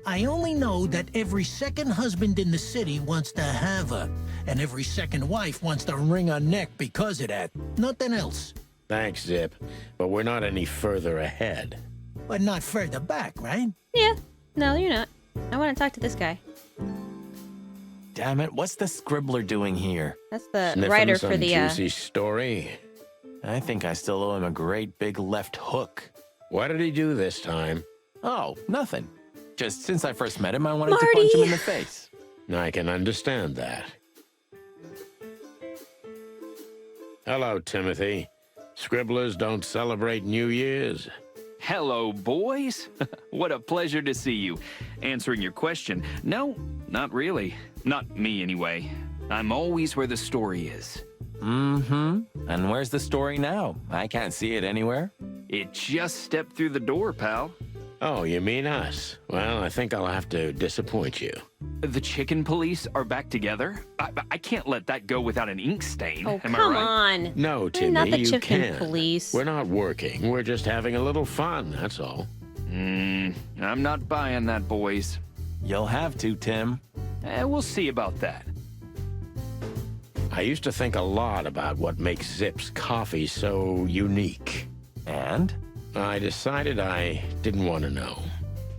I only know that every second husband in the city wants to have her, and every second wife wants to wring her neck because of that. Nothing else. Thanks, Zip, but we're not any further ahead. But not further back, right? Yeah. No, you're not. I want to talk to this guy. Damn it, what's the scribbler doing here? That's the Sniffing writer some for the, juicy story. I think I still owe him a great big left hook. What did he do this time? Oh, nothing. Just since I first met him, I wanted to Marty! punch him in the face. I can understand that. Hello, Timothy. Scribblers don't celebrate New Year's. Hello, boys. What a pleasure to see you. Answering your question, no, not really. Not me, anyway. I'm always where the story is. Mm-hmm. And where's the story now? I can't see it anywhere. It just stepped through the door, pal. Oh, you mean us? Well, I think I'll have to disappoint you. The chicken police are back together? I can't let that go without an ink stain. Oh, Am come I right? on. No, We're Timmy, not the you chicken can't. police. We're not working. We're just having a little fun, that's all. I'm not buying that, boys. You'll have to, Tim. We'll see about that. I used to think a lot about what makes Zip's coffee so unique. And? I decided I didn't want to know.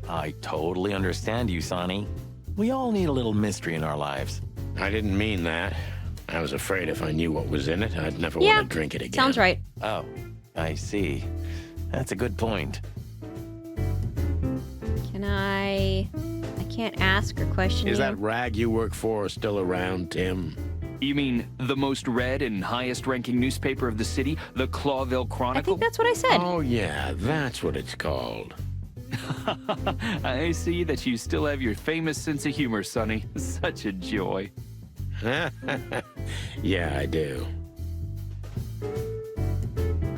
I totally understand you, Sonny. We all need a little mystery in our lives. I didn't mean that. I was afraid if I knew what was in it, I'd never Yeah, want to drink it again. sounds right. Oh, I see. That's a good point. Can I can't ask or question Is you. that rag you work for still around, Tim? You mean the most read and highest-ranking newspaper of the city, the Clawville I Chronicle? think that's what I said. Oh, yeah, that's what it's called. I see that you still have your famous sense of humor, Sonny. Such a joy. Yeah, I do.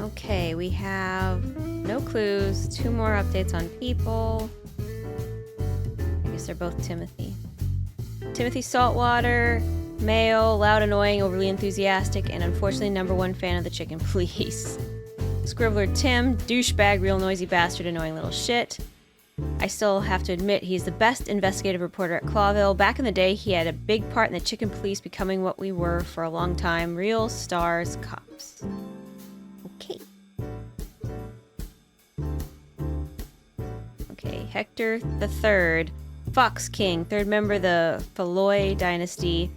Okay, we have no clues, 2 more updates on people. I guess they're both Timothy. Timothy Saltwater, male, loud, annoying, overly enthusiastic, and unfortunately #1 fan of the chicken police. Scribbler Tim, douchebag, real noisy bastard, annoying little shit. I still have to admit he's the best investigative reporter at Clawville. Back in the day, he had a big part in the chicken police becoming what we were for a long time, real stars cops. Okay. Okay, Hector III, Fox King, 3rd member of the Falloy dynasty.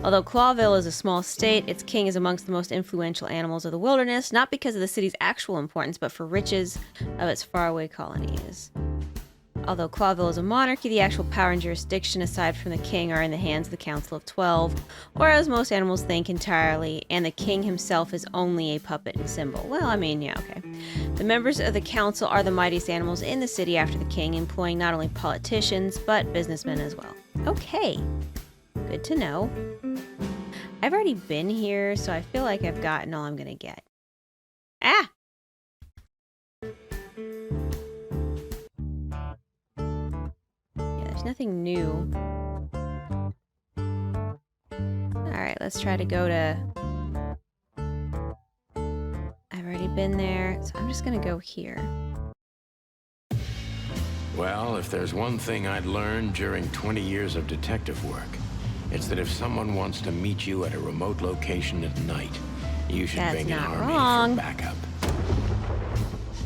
Although Clawville is a small state, its king is amongst the most influential animals of the wilderness, not because of the city's actual importance, but for riches of its faraway colonies. Although Clawville is a monarchy, the actual power and jurisdiction, aside from the king, are in the hands of the Council of 12, or as most animals think, entirely, and the king himself is only a puppet and symbol. Well, I mean, yeah, okay. The members of the council are the mightiest animals in the city after the king, employing not only politicians, but businessmen as well. Okay. Good to know. I've already been here, so I feel like I've gotten all I'm gonna get. Ah! Yeah, there's nothing new. Alright, let's try to go to... I've already been there, so I'm just gonna go here. Well, if there's one thing I'd learned during 20 years of detective work, it's that if someone wants to meet you at a remote location at night, you should That's bring an not army wrong. for backup.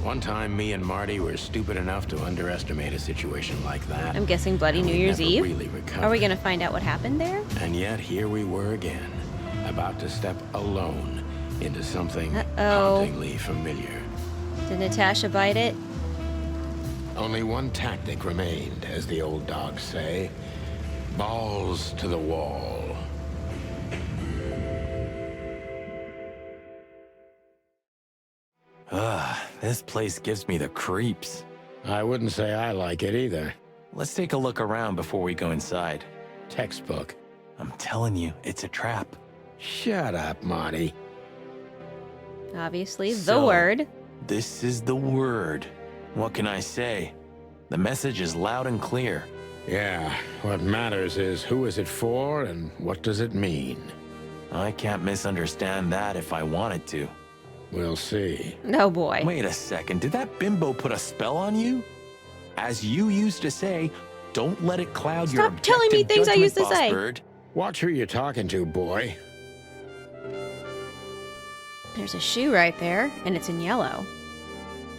One time, me and Marty were stupid enough to underestimate a situation like that. I'm guessing Bloody and New we Year's never Eve? really recovered. Are we gonna find out what happened there? And yet, here we were again, about to step alone into something Uh-oh. hauntingly familiar. Did Natasha bite it? Only one tactic remained, as the old dogs say. Balls to the wall. This place gives me the creeps. I wouldn't say I like it either. Let's take a look around before we go inside. Textbook. I'm telling you, it's a trap. Shut up, Marty. Obviously, the So, word. This is the word. What can I say? The message is loud and clear. Yeah, what matters is who is it for and what does it mean? I can't misunderstand that if I wanted to. We'll see. Oh boy. Wait a second, did that bimbo put a spell on you? As you used to say, don't let it cloud your Stop telling me objective things I judgment, used to Boss say. Bird. Watch who you're talking to, boy. There's a shoe right there, and it's in yellow.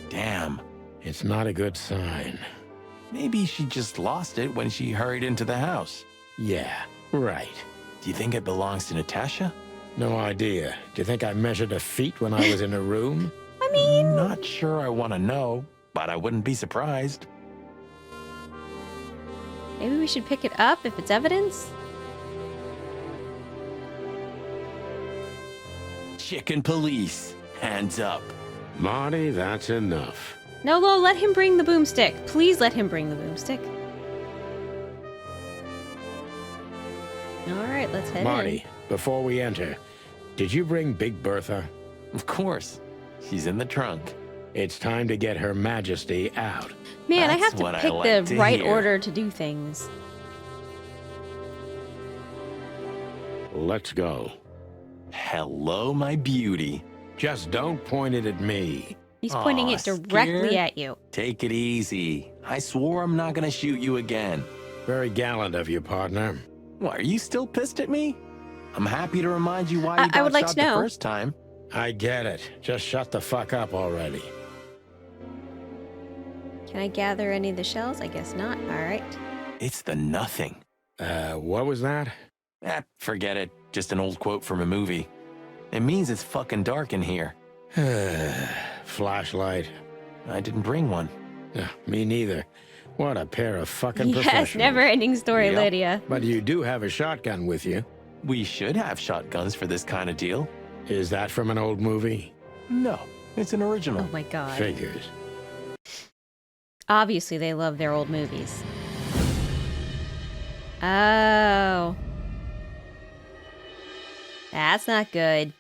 Damn. It's not a good sign. Maybe she just lost it when she hurried into the house. Yeah, right. Do you think it belongs to Natasha? No idea. Do you think I measured her feet when I was in her room? I mean... Not sure I want to know, but I wouldn't be surprised. Maybe we should pick it up if it's evidence? Chicken police, hands up. Marty, that's enough. No, let him bring the boomstick. Please let him bring the boomstick. Alright, let's head Marty, before we enter, did you bring Big Bertha? Of course. She's in the trunk. It's time to get Her Majesty out. Man, I That's have to what I pick like the to right hear. order to do things. Let's go. Hello, my beauty. Just don't point it at me. He's pointing Aw, it directly scared? at you. Take it easy. I swore I'm not gonna shoot you again. Very gallant of you, partner. What, are you still pissed at me? I'm happy to remind you why you I got would like shot to know. the first time. I get it. Just shut the fuck up already. Can I gather any of the shells? I guess not. Alright. It's the nothing. What was that? Forget it. Just an old quote from a movie. It means it's fucking dark in here. Flashlight. I didn't bring one. Me neither. What a pair of fucking Yes, professionals. never-ending story, Yep. Lydia. But you do have a shotgun with you. We should have shotguns for this kind of deal. Is that from an old movie? No, it's an original. Oh my god. Figures. Obviously, they love their old movies. Oh. That's not good.